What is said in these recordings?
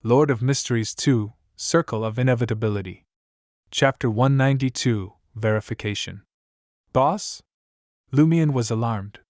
Lord of Mysteries 2, Circle of Inevitability. Chapter 192, Verification. Boss? Lumion was alarmed.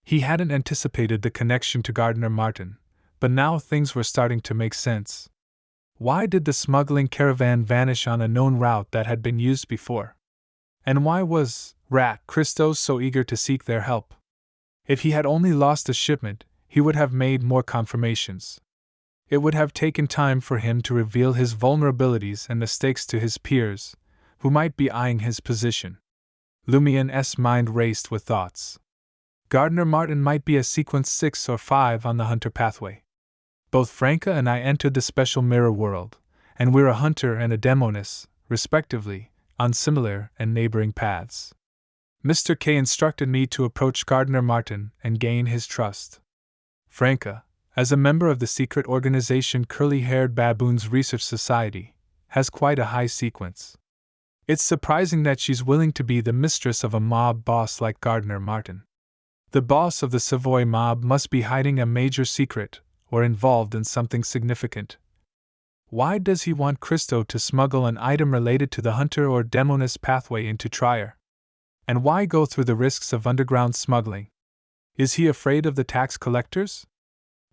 He hadn't anticipated the connection to Gardner Martin, but now things were starting to make sense. Why did the smuggling caravan vanish on a known route that had been used before? And why was Christo so eager to seek their help? If he had only lost a shipment, he would have made more confirmations. It would have taken time for him to reveal his vulnerabilities and mistakes to his peers, who might be eyeing his position. Lumion's mind raced with thoughts. Gardner Martin might be a sequence 6 or 5 on the hunter pathway. Both Franca and I entered the special mirror world, and we're a hunter and a demoness, respectively, on similar and neighboring paths. Mr. K instructed me to approach Gardner Martin and gain his trust. Franca, as a member of the secret organization Curly-Haired Baboons Research Society, has quite a high sequence. It's surprising that she's willing to be the mistress of a mob boss like Gardner Martin. The boss of the Savoy mob must be hiding a major secret, or involved in something significant. Why does he want Christo to smuggle an item related to the hunter or demoness pathway into Trier? And why go through the risks of underground smuggling? Is he afraid of the tax collectors?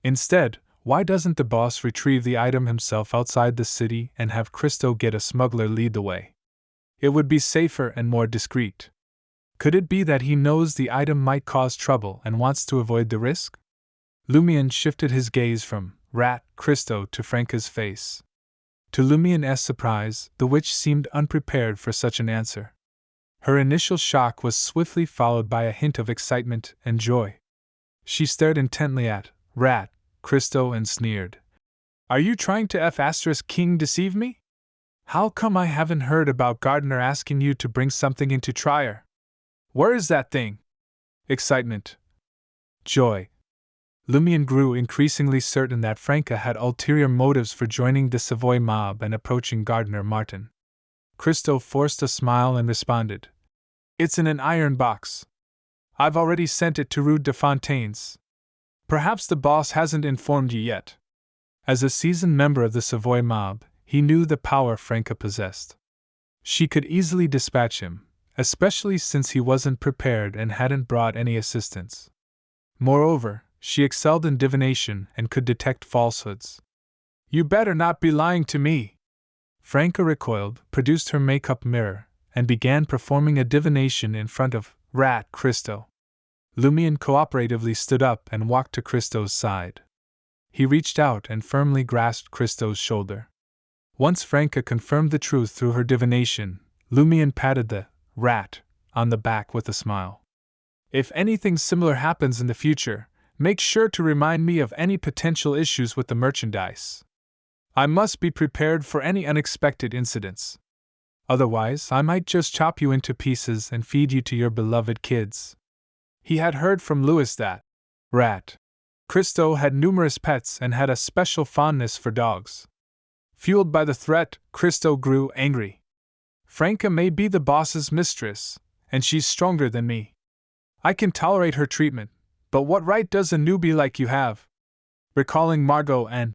Instead, why doesn't the boss retrieve the item himself outside the city and have Christo get a smuggler lead the way? It would be safer and more discreet. Could it be that he knows the item might cause trouble and wants to avoid the risk? Lumion shifted his gaze from Christo to Franca's face. To Lumion's surprise, the witch seemed unprepared for such an answer. Her initial shock was swiftly followed by a hint of excitement and joy. She stared intently at Christo and sneered. "Are you trying to King deceive me? How come I haven't heard about Gardner asking you to bring something into Trier? Where is that thing?" Excitement. Joy. Lumion grew increasingly certain that Franca had ulterior motives for joining the Savoy mob and approaching Gardner Martin. Christo forced a smile and responded. "It's in an iron box. I've already sent it to Rue de Fontaine's. Perhaps the boss hasn't informed you yet." As a seasoned member of the Savoy mob, he knew the power Franca possessed. She could easily dispatch him, especially since he wasn't prepared and hadn't brought any assistance. Moreover, she excelled in divination and could detect falsehoods. "You better not be lying to me." Franca recoiled, produced her makeup mirror, and began performing a divination in front of Christo. Lumion cooperatively stood up and walked to Christo's side. He reached out and firmly grasped Christo's shoulder. Once Franca confirmed the truth through her divination, Lumion patted the on the back with a smile. "If anything similar happens in the future, make sure to remind me of any potential issues with the merchandise. I must be prepared for any unexpected incidents. Otherwise, I might just chop you into pieces and feed you to your beloved kids." He had heard from Louis that Christo had numerous pets and had a special fondness for dogs. Fueled by the threat, Christo grew angry. "Franca may be the boss's mistress, and she's stronger than me. I can tolerate her treatment, but what right does a newbie like you have?" Recalling Margot and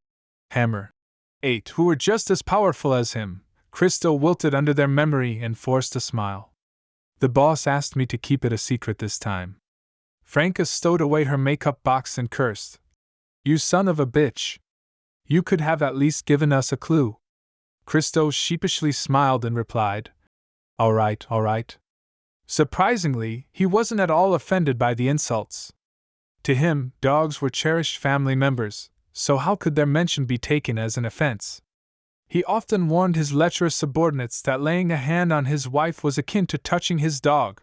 Hammer 8, who were just as powerful as him, Christo wilted under their memory and forced a smile. "The boss asked me to keep it a secret this time." Franca stowed away her makeup box and cursed. "You son of a bitch! You could have at least given us a clue." Christo sheepishly smiled and replied, All right. Surprisingly, he wasn't at all offended by the insults. To him, dogs were cherished family members, so how could their mention be taken as an offense? He often warned his lecherous subordinates that laying a hand on his wife was akin to touching his dog.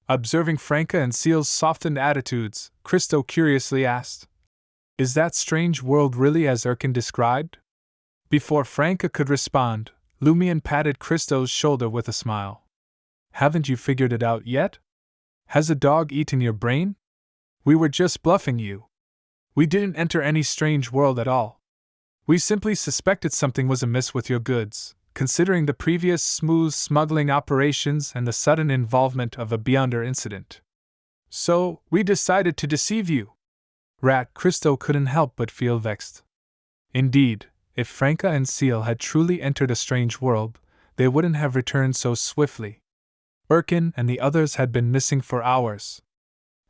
Observing Franca and Seal's softened attitudes, Christo curiously asked, "Is that strange world really as Erkin described?" Before Franca could respond, Lumion patted Christo's shoulder with a smile. "Haven't you figured it out yet? Has a dog eaten your brain? We were just bluffing you. We didn't enter any strange world at all. We simply suspected something was amiss with your goods, considering the previous smooth smuggling operations and the sudden involvement of a Beyonder incident. So, we decided to deceive you." Christo couldn't help but feel vexed. Indeed, If Franca and Seal had truly entered a strange world, they wouldn't have returned so swiftly. Birkin and the others had been missing for hours.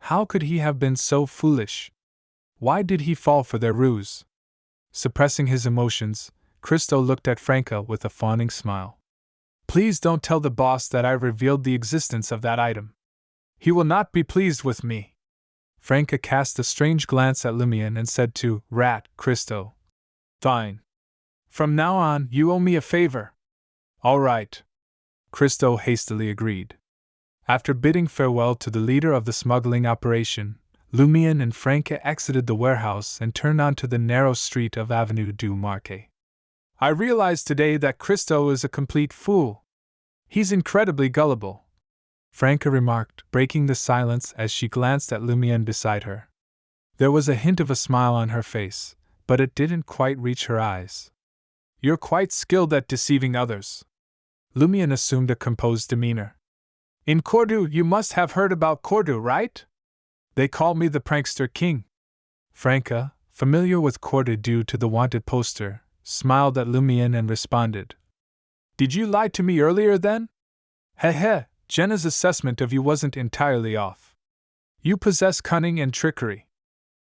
How could he have been so foolish? Why did he fall for their ruse? Suppressing his emotions, Christo looked at Franca with a fawning smile. Please don't tell the boss that I revealed the existence of that item. He will not be pleased with me. Franca cast a strange glance at Lumion and said to Rat Christo, Fine. From now on, you owe me a favor. All right. Christo hastily agreed. After bidding farewell to the leader of the smuggling operation, Lumion and Franca exited the warehouse and turned onto the narrow street of Avenue du Marquet. I realize today that Christo is a complete fool. He's incredibly gullible, Franca remarked, breaking the silence as she glanced at Lumion beside her. There was a hint of a smile on her face, but it didn't quite reach her eyes. You're quite skilled at deceiving others. Lumion assumed a composed demeanor. In Cordoue, you must have heard about Cordoue, right? They call me the Prankster King. Franca, familiar with Cordoue due to the wanted poster, smiled at Lumion and responded. Did you lie to me earlier then? Heh, Jenna's assessment of you wasn't entirely off. You possess cunning and trickery.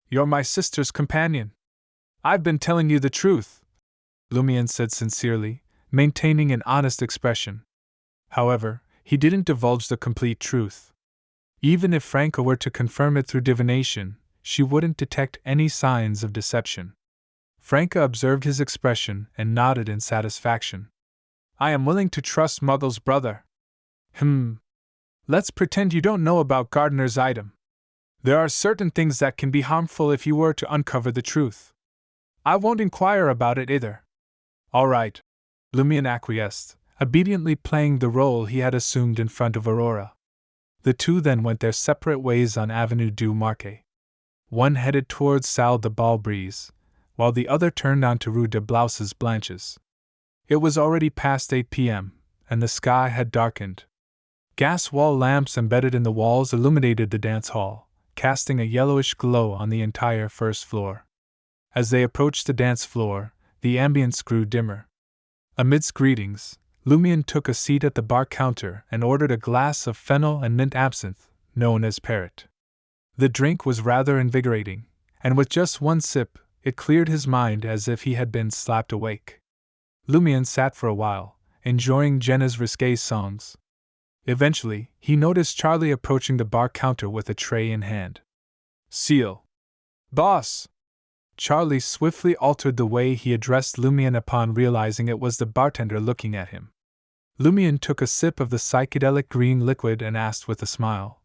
You're my sister's companion. I've been telling you the truth, Lumion said sincerely, maintaining an honest expression. However, he didn't divulge the complete truth. Even if Franca were to confirm it through divination, she wouldn't detect any signs of deception. Franca observed his expression and nodded in satisfaction. I am willing to trust Muggle's brother. Let's pretend you don't know about Gardner's item. There are certain things that can be harmful if you were to uncover the truth. I won't inquire about it either. All right, Lumion acquiesced, obediently playing the role he had assumed in front of Aurora. The two then went their separate ways on Avenue du Marquet. One headed towards Salle de Balbrise, while the other turned onto Rue de Blouses Blanches. It was already past 8 p.m., and the sky had darkened. Gas wall lamps embedded in the walls illuminated the dance hall, casting a yellowish glow on the entire first floor. As they approached the dance floor, the ambience grew dimmer. Amidst greetings, Lumion took a seat at the bar counter and ordered a glass of fennel and mint absinthe, known as Parrot. The drink was rather invigorating, and with just one sip, it cleared his mind as if he had been slapped awake. Lumion sat for a while, enjoying Jenna's risque songs. Eventually, he noticed Charlie approaching the bar counter with a tray in hand. Seal. Boss! Charlie swiftly altered the way he addressed Lumion upon realizing it was the bartender looking at him. Lumion took a sip of the psychedelic green liquid and asked with a smile,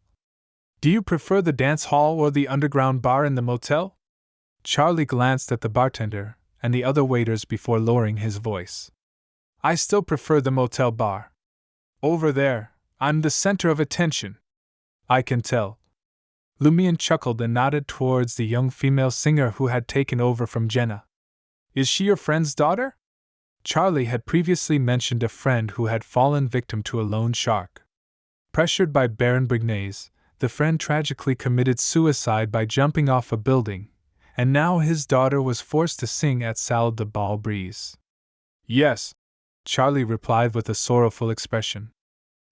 Do you prefer the dance hall or the underground bar in the motel? Charlie glanced at the bartender and the other waiters before lowering his voice. I still prefer the motel bar. Over there, I'm the center of attention. I can tell. Lumion chuckled and nodded towards the young female singer who had taken over from Jenna. Is she your friend's daughter? Charlie had previously mentioned a friend who had fallen victim to a loan shark. Pressured by Baron Brignaise, the friend tragically committed suicide by jumping off a building, and now his daughter was forced to sing at Salle de Balbrise. Yes, Charlie replied with a sorrowful expression.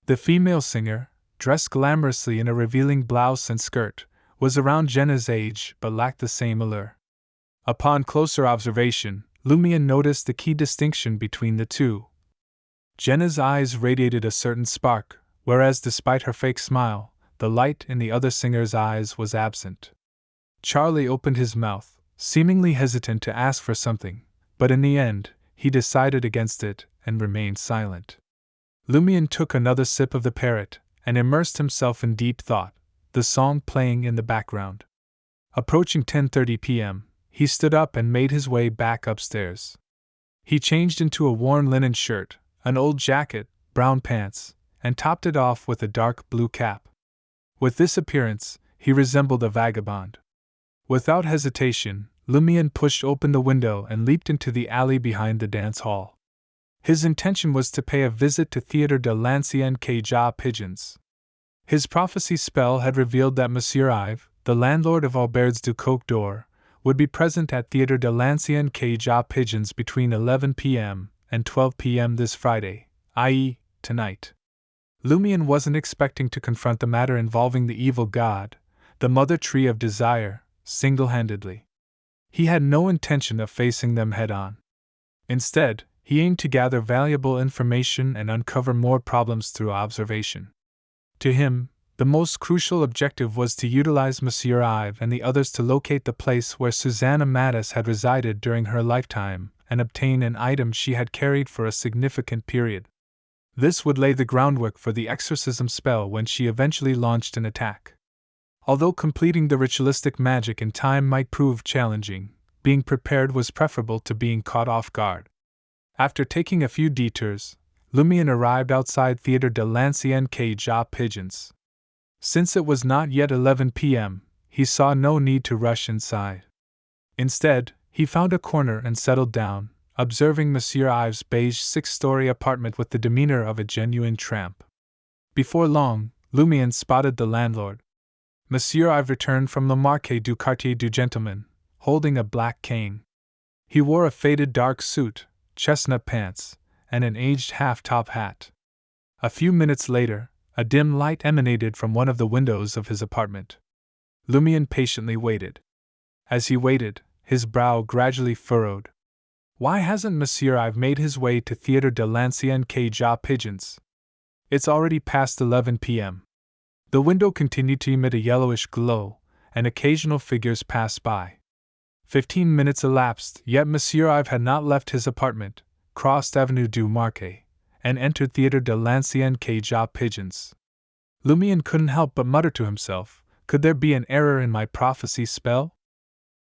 The female singer, dressed glamorously in a revealing blouse and skirt, was around Jenna's age but lacked the same allure. Upon closer observation, Lumion noticed the key distinction between the two. Jenna's eyes radiated a certain spark, whereas despite her fake smile, the light in the other singer's eyes was absent. Charlie opened his mouth, seemingly hesitant to ask for something, but in the end, he decided against it and remained silent. Lumion took another sip of the Parrot and immersed himself in deep thought, the song playing in the background. Approaching 10:30 p.m., he stood up and made his way back upstairs. He changed into a worn linen shirt, an old jacket, brown pants, and topped it off with a dark blue cap. With this appearance, he resembled a vagabond. Without hesitation, Lumion pushed open the window and leaped into the alley behind the dance hall. His intention was to pay a visit to Theatre de l'Ancien Caja Pigeons. His prophecy spell had revealed that Monsieur Ives, the landlord of Auberge du Coq d'Or, would be present at Theatre de l'Ancien Cage aux Pigeons between 11 p.m. and 12 p.m. this Friday, i.e., tonight. Lumion wasn't expecting to confront the matter involving the evil god, the mother tree of desire, single-handedly. He had no intention of facing them head-on. Instead, he aimed to gather valuable information and uncover more problems through observation. To him, the most crucial objective was to utilize Monsieur Ives and the others to locate the place where Susanna Mattis had resided during her lifetime and obtain an item she had carried for a significant period. This would lay the groundwork for the exorcism spell when she eventually launched an attack. Although completing the ritualistic magic in time might prove challenging, being prepared was preferable to being caught off guard. After taking a few detours, Lumion arrived outside Theatre de l'Ancien Cage aux Pigeons. Since it was not yet 11 p.m., he saw no need to rush inside. Instead, he found a corner and settled down, observing Monsieur Ives' beige six-story apartment with the demeanor of a genuine tramp. Before long, Lumion spotted the landlord. Monsieur Ives returned from Le Marché du Quartier du Gentleman, holding a black cane. He wore a faded dark suit, chestnut pants, and an aged half-top hat. A few minutes later, a dim light emanated from one of the windows of his apartment. Lumion patiently waited. As he waited, his brow gradually furrowed. Why hasn't Monsieur Ives made his way to Theatre de l'Ancien Cage aux Pigeons? It's already past 11 p.m. The window continued to emit a yellowish glow, and occasional figures passed by. 15 minutes elapsed, yet Monsieur Ives had not left his apartment, crossed Avenue du Marquet, and entered Theatre de l'Ancien Cage aux Pigeons. Lumion couldn't help but mutter to himself, could there be an error in my prophecy spell?